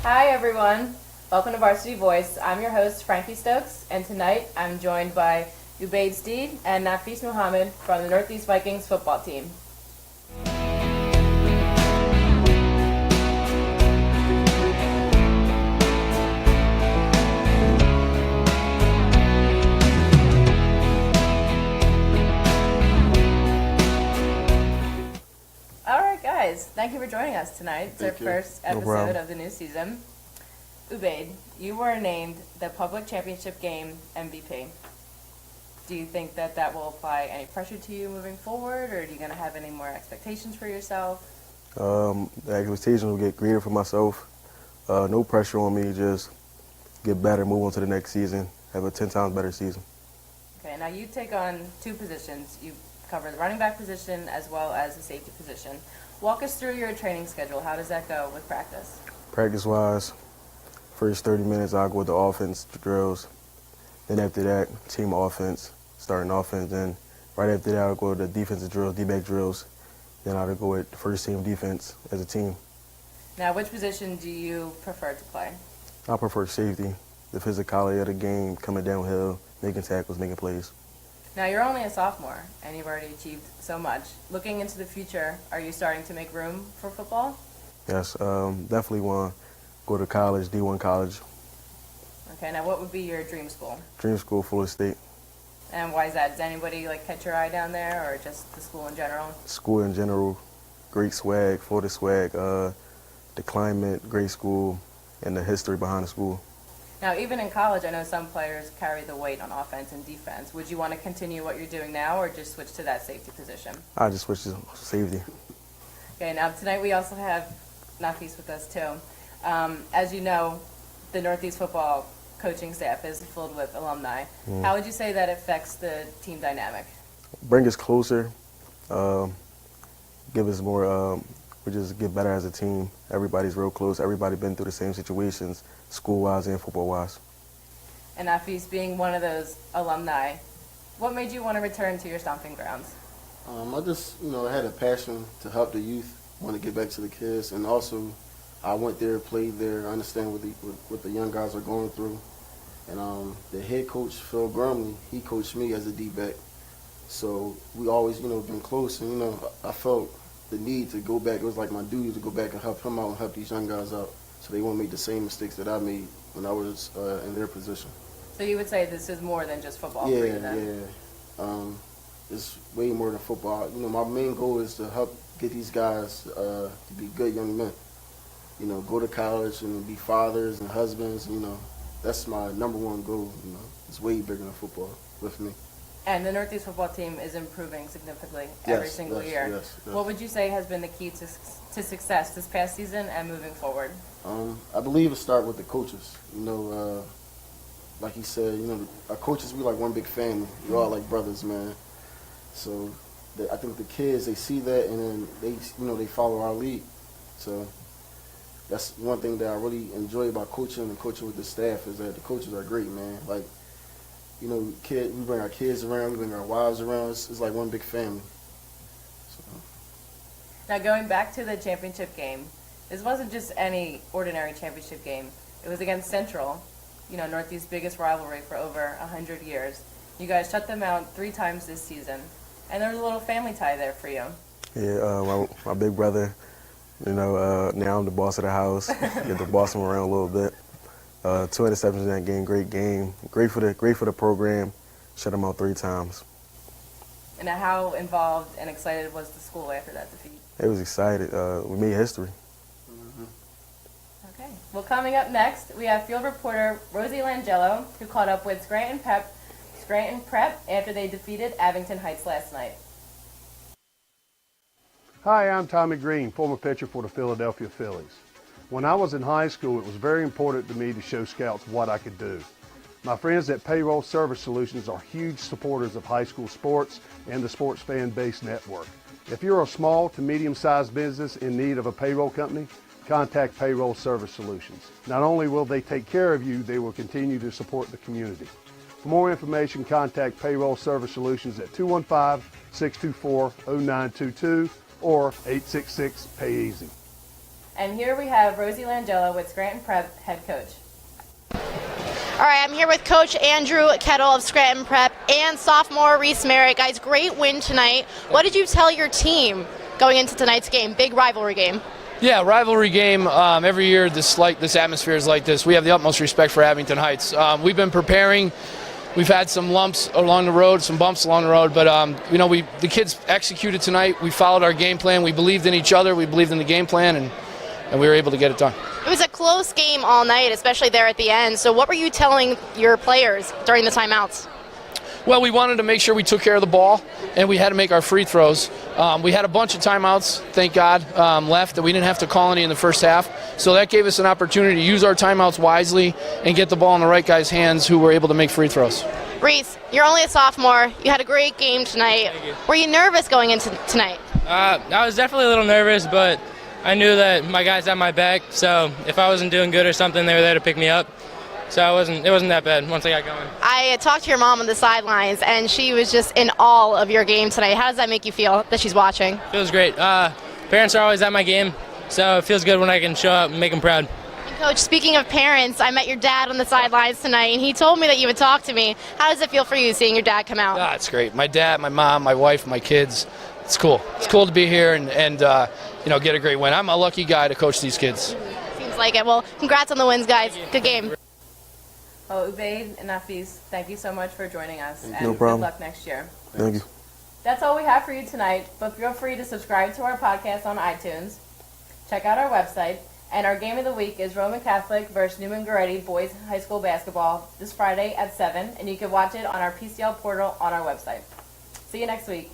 Hi everyone, welcome to Varsity Voice. I'm your host Frankie Stokes, and tonight I'm joined by Ubayd Steed and Nafis from the Northeast Vikings football team. Thank you for joining us tonight. It's our first episode of the new season. Ubayd, you were named the Public Championship Game MVP. Do you think that will apply any pressure to you moving forward, or are you going to have any more expectations for yourself? The expectations will get greater for myself. No pressure on me, just get better, move on to the next season, have a 10 times better season. Okay, now you take on two positions. You cover the running back position as well as the safety position. Walk us through your training schedule. How does that go with practice? Practice-wise, first 30 minutes I'll go with the offense drills. Then after that, team offense, starting offense. Then right after that, I'll go to the defensive drills, D-back drills. Then I'll go with the first team defense as a team. Now, which position do you prefer to play? I prefer safety, the physicality of the game, coming downhill, making tackles, making plays. Now, you're only a sophomore, and you've already achieved so much. Looking into the future, are you starting to make room for football? Yes, definitely want to go to college, D1 college. Okay, now what would be your dream school? Dream school, Florida State. And why is that? Does anybody catch your eye down there, or just the school in general? School in general, great swag, Florida swag, the climate, great school, and the history behind the school. Now, even in college, I know some players carry the weight on offense and defense. Would you want to continue what you're doing now, or just switch to that safety position? I just switch to safety. Okay, now tonight we also have Nafis with us too. As you know, the Northeast football coaching staff is filled with alumni. How would you say that affects the team dynamic? Bring us closer, give us more, we just get better as a team. Everybody's real close. Everybody been through the same situations, school-wise and football-wise. And Nafis, being one of those alumni, what made you want to return to your stomping grounds? I just, I had a passion to help the youth, want to get back to the kids, and also I went there, played there, I understand what the young guys are going through. And the head coach, Phil Grumley, he coached me as a D-back. So we always, been close, and, I felt the need to go back. It was like my duty to go back and help him out and help these young guys out so they won't make the same mistakes that I made when I was in their position. So you would say this is more than just football for you then? Yeah. It's way more than football. My main goal is to help get these guys to be good young men. Go to college and be fathers and husbands. That's my number one goal. It's way bigger than football with me. And the Northeast football team is improving significantly every single year. Yes. What would you say has been the key to success this past season and moving forward? I believe it starts with the coaches. Like he said, our coaches, we like one big family. We're all like brothers, man. So I think the kids, they see that, and then they follow our lead. So that's one thing that I really enjoy about coaching and coaching with the staff is that the coaches are great, man. We bring our kids around, we bring our wives around. It's like one big family. So. Now, going back to the championship game, this wasn't just any ordinary championship game. It was against Central, Northeast's biggest rivalry for over 100 years. You guys shut them out 3 times this season, and there was a little family tie there for you. Yeah, my big brother, now I'm the boss of the house, get to boss him around a little bit. 2 interceptions in that game, great game. Great for the program. Shut them out 3 times. And how involved and excited was the school after that defeat? It was excited. We made history. Okay. Well, coming up next, we have field reporter Rosie Langello, who caught up with Scranton Prep after they defeated Abington Heights last night. Hi, I'm Tommy Green, former pitcher for the Philadelphia Phillies. When I was in high school, it was very important to me to show scouts what I could do. My friends at Payroll Service Solutions are huge supporters of high school sports and the Sports Fan Base Network. If you're a small to medium-sized business in need of a payroll company, contact Payroll Service Solutions. Not only will they take care of you, they will continue to support the community. For more information, contact Payroll Service Solutions at 215-624-0922 or 866-PAY-EASY. And here we have Rosie Langello with Scranton Prep head coach. All right, I'm here with Coach Andrew Kettel of Scranton Prep and sophomore Rhys Merritt. Guys, great win tonight. What did you tell your team going into tonight's game? Big rivalry game. Yeah, rivalry game. Every year this atmosphere is like this. We have the utmost respect for Abington Heights. We've been preparing. We've had some lumps along the road, some bumps along the road, but the kids executed tonight. We followed our game plan. We believed in each other. We believed in the game plan, and we were able to get it done. It was a close game all night, especially there at the end. So what were you telling your players during the timeouts? Well, we wanted to make sure we took care of the ball, and we had to make our free throws. We had a bunch of timeouts, thank God, left, that we didn't have to call any in the first half. So that gave us an opportunity to use our timeouts wisely and get the ball in the right guys' hands who were able to make free throws. Rhys, you're only a sophomore. You had a great game tonight. Thank you. Were you nervous going into tonight? I was definitely a little nervous, but I knew that my guys had my back, so if I wasn't doing good or something, they were there to pick me up. So it wasn't that bad once I got going. I talked to your mom on the sidelines, and she was just in awe of your game tonight. How does that make you feel that she's watching? Feels great. Parents are always at my game, so it feels good when I can show up and make them proud. And Coach, speaking of parents, I met your dad on the sidelines tonight, and he told me that you would talk to me. How does it feel for you seeing your dad come out? It's great. My dad, my mom, my wife, my kids. It's cool. It's cool to be here and get a great win. I'm a lucky guy to coach these kids. Seems like it. Well, congrats on the wins, guys. Good game. Well, Ubayd and Nafis, thank you so much for joining us. And No problem. Good luck next year. Thank you. That's all we have for you tonight, but feel free to subscribe to our podcast on iTunes. Check out our website. And our game of the week is Roman Catholic versus Newman Goretti boys high school basketball this Friday at 7. And you can watch it on our PCL portal on our website. See you next week.